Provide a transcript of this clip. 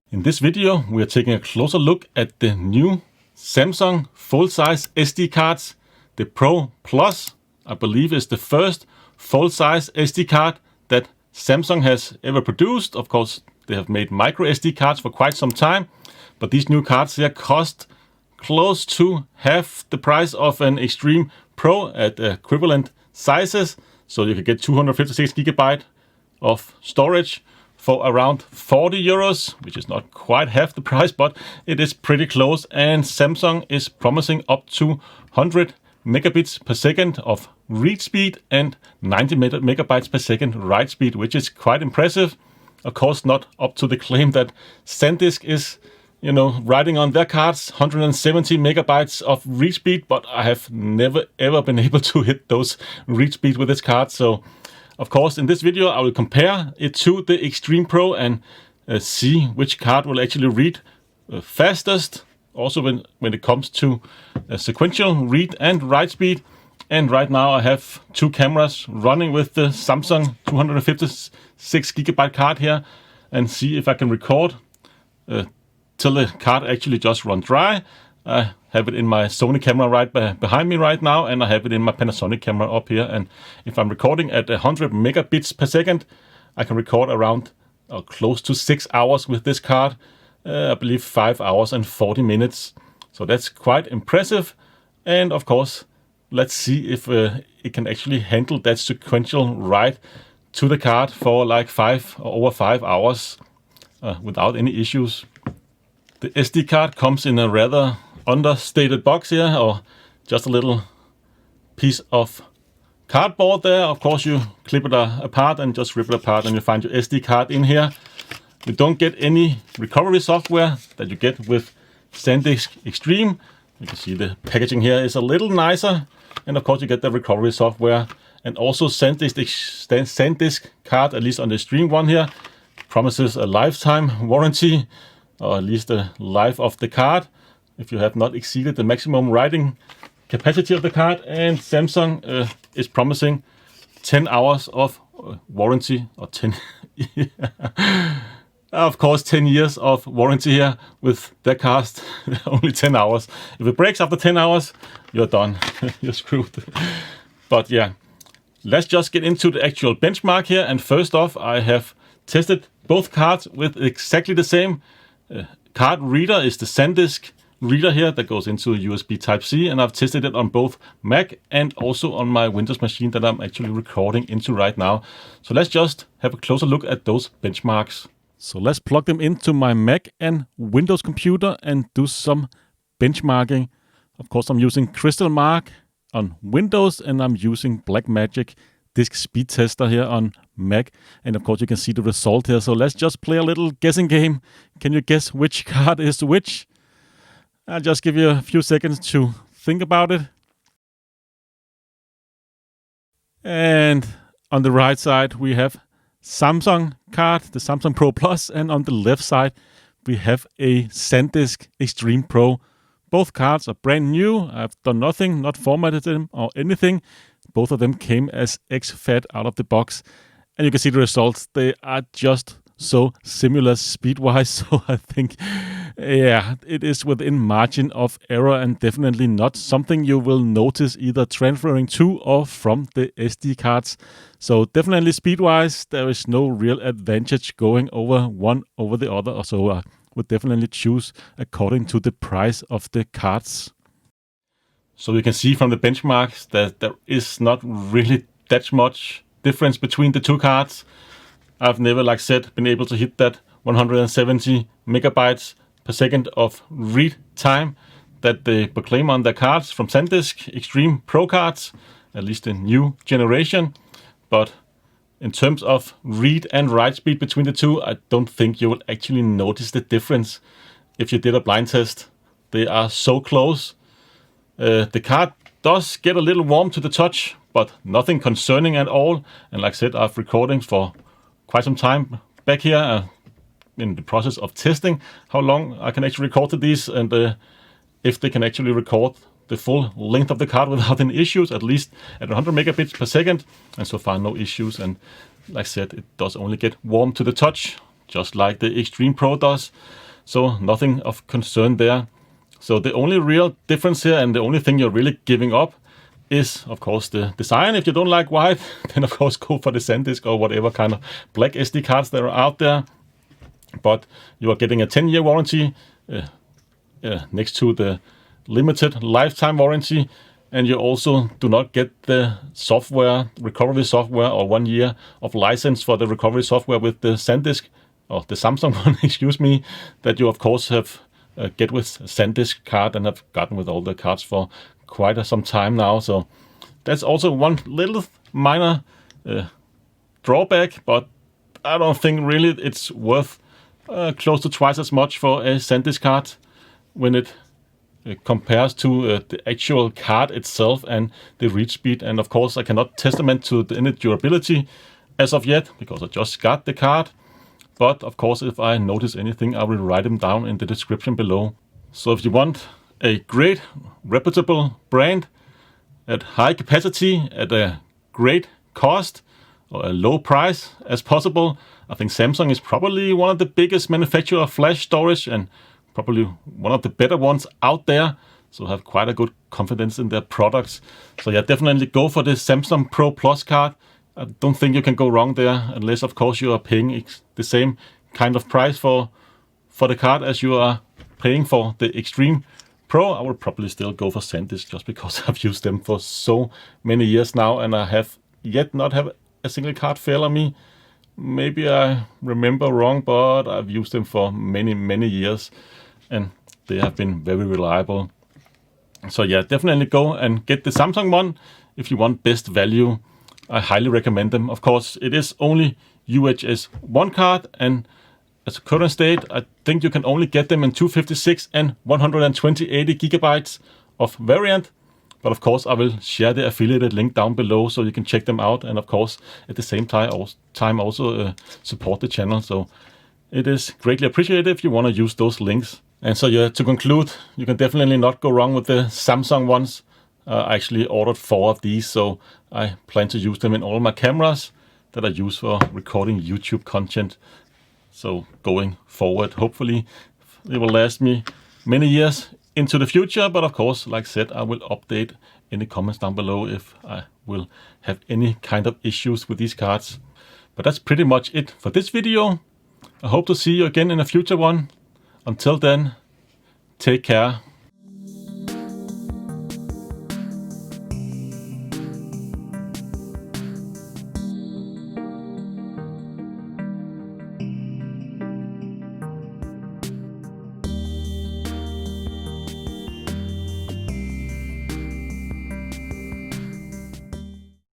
In this video, we are taking a closer look at the new Samsung full-size SD cards. The Pro Plus, I believe, is the first full-size SD card that Samsung has ever produced. Of course, they have made micro SD cards for quite some time, but these new cards here cost close to half the price of an Extreme Pro at equivalent sizes. So you can get 256 GB of storage for around 40 euros, which is not quite half the price, but it is pretty close. And Samsung is promising up to 100 megabits per second of read speed and 90 megabytes per second write speed, which is quite impressive. Of course, not up to the claim that Sandisk is, writing on their cards 170 megabytes of read speed, but I have never ever been able to hit those read speed with this card. So of course, in this video, I will compare it to the Extreme Pro and see which card will actually read fastest. Also, when it comes to sequential read and write speed. And right now, I have two cameras running with the Samsung 256 GB card here, and see if I can record till the card actually just runs dry. I have it in my Sony camera right behind me right now, and I have it in my Panasonic camera up here. And if I'm recording at 100 megabits per second, I can record around close to 6 hours with this card. I believe 5 hours and 40 minutes. So that's quite impressive. And of course, let's see if it can actually handle that sequential write to the card for like over 5 hours without any issues. The SD card comes in a rather understated box here, or just a little piece of cardboard there. Of course, you clip it apart and just rip it apart, and you find your SD card in here. You don't get any recovery software that you get with Sandisk Extreme. You can see the packaging here is a little nicer, and of course you get the recovery software. And also Sandisk card, at least on the Extreme one here, promises a lifetime warranty, or at least the life of the card, if you have not exceeded the maximum writing capacity of the card. And Samsung is promising 10 hours of warranty, or 10 of course 10 years of warranty here with their card. Only 10 hours. If it breaks after 10 hours, you're done. You're screwed. But yeah, let's just get into the actual benchmark here. And first off, I have tested both cards with exactly the same card reader. Is the Sandisk reader here that goes into USB Type-C, and I've tested it on both Mac and also on my Windows machine that I'm actually recording into right now. So let's just have a closer look at those benchmarks. So let's plug them into my Mac and Windows computer and do some benchmarking. Of course, I'm using Crystal Mark on Windows, and I'm using Blackmagic Disk Speed Tester here on Mac. And of course, you can see the result here. So let's just play a little guessing game. Can you guess which card is which? I'll just give you a few seconds to think about it. And on the right side, we have Samsung card, the Samsung Pro Plus, and on the left side, we have a Sandisk Extreme Pro. Both cards are brand new. I've done nothing, not formatted them or anything. Both of them came as exFAT out of the box. And you can see the results. They are just so similar speed-wise. So I think, yeah, it is within margin of error, and definitely not something you will notice either transferring to or from the SD cards. So definitely speed-wise, there is no real advantage going over one over the other. So I would definitely choose according to the price of the cards. So you can see from the benchmarks that there is not really that much difference between the two cards. I've never, like I said, been able to hit that 170 megabytes per second of read time that they proclaim on their cards from Sandisk Extreme Pro cards, at least the new generation. But in terms of read and write speed between the two, I don't think you will actually notice the difference if you did a blind test. They are so close. The card does get a little warm to the touch, but nothing concerning at all. And like I said, I have recordings for quite some time back here in the process of testing how long I can actually record to these, and if they can actually record the full length of the card without any issues, at least at 100 megabits per second. And so far, no issues. And like I said, it does only get warm to the touch, just like the Extreme Pro does. So nothing of concern there. So the only real difference here, and the only thing you're really giving up, is of course the design. If you don't like white, then of course go for the Sandisk or whatever kind of black SD cards that are out there. But you are getting a 10-year warranty next to the limited lifetime warranty, and you also do not get the software, recovery software, or 1 year of license for the recovery software with the Sandisk, or the Samsung one, excuse me, that you of course have get with Sandisk card and have gotten with all the cards for quite some time now. So that's also one little minor drawback, but I don't think really it's worth close to twice as much for a Sandisk card when it compares to the actual card itself and the read speed. And of course I cannot testament to any durability as of yet because I just got the card. But of course, if I notice anything, I will write them down in the description below. So if you want a great, reputable brand at high capacity, at a great cost, or a low price as possible, I think Samsung is probably one of the biggest manufacturers of flash storage and probably one of the better ones out there. So have quite a good confidence in their products. So yeah, definitely go for the Samsung Pro Plus card. I don't think you can go wrong there, unless of course you are paying the same kind of price for the card as you are paying for the Extreme Pro. I would probably still go for Sandisk just because I've used them for so many years now, and I have yet not have a single card fail on me. Maybe I remember wrong, but I've used them for many years, and they have been very reliable. So yeah, definitely go and get the Samsung one if you want best value. I highly recommend them. Of course, it is only UHS 1 card, and as a current state, I think you can only get them in 256 and 128 gigabytes of variant. But of course, I will share the affiliated link down below so you can check them out. And of course, at the same time also support the channel. So it is greatly appreciated if you want to use those links. And so yeah, to conclude, you can definitely not go wrong with the Samsung ones. I actually ordered 4 of these, so I plan to use them in all my cameras that I use for recording YouTube content. So going forward, hopefully it will last me many years into the future. But of course, like I said, I will update in the comments down below if I will have any kind of issues with these cards. But that's pretty much it for this video. I hope to see you again in a future one. Until then, take care.